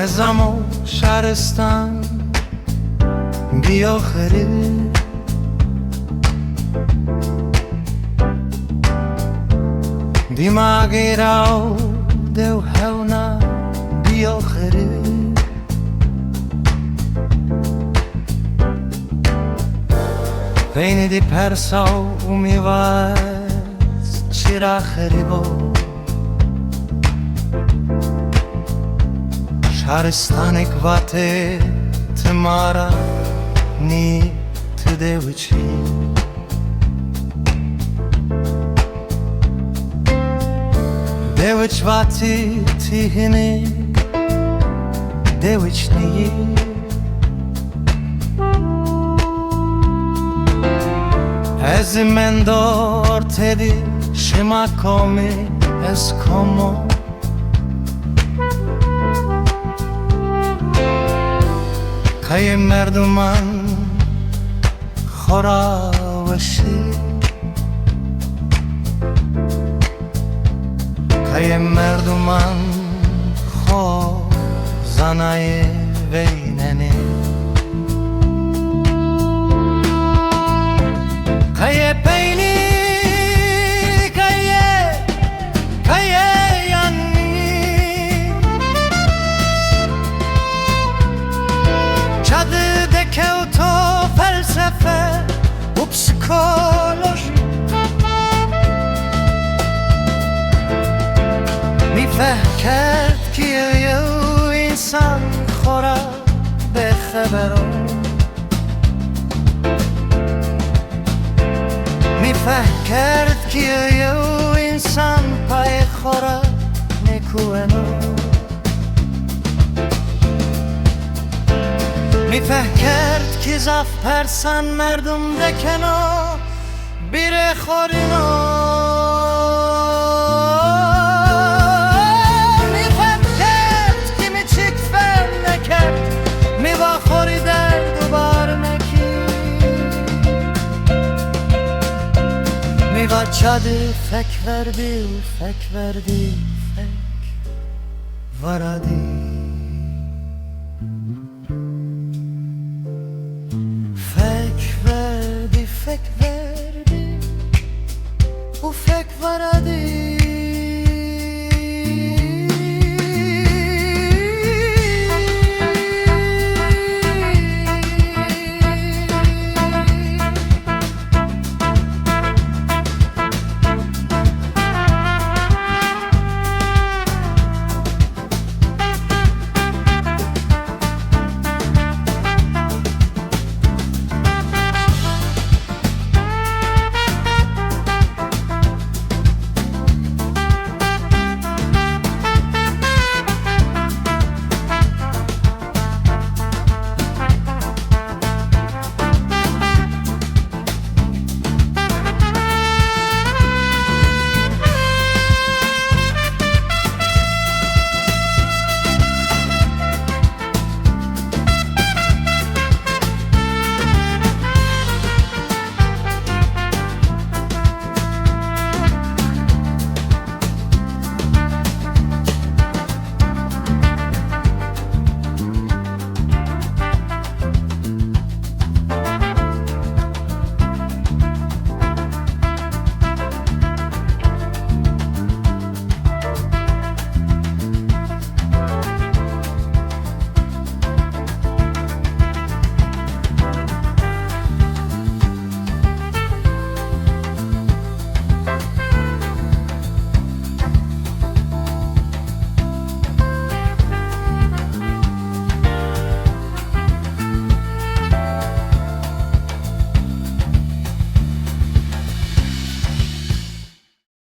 از amow şarıstan biyo xerib Dıma ageyraw hewna biyo xerib Peyni di persaw çıra xeribo Şaristanıc vati tımara niyi dewici Dewic vati hini Dewic niyi Ez mendo ortedi şıma komi komo Qeyê merduman xora weşê Qeyê merduman xo zanaye veynenê Qeyê peyni Qeyê yani Çadı dekevto felsefe u psikoloji میفکرد که یه انسان خورا به خبرو میفکرد که یه انسان پای خورا نکوهنو میفکرد که زف پرسن مردم دکنو بیره خورینو Çadı fek verdi, fek verdi, fek varadi Fek verdi, u fek varadi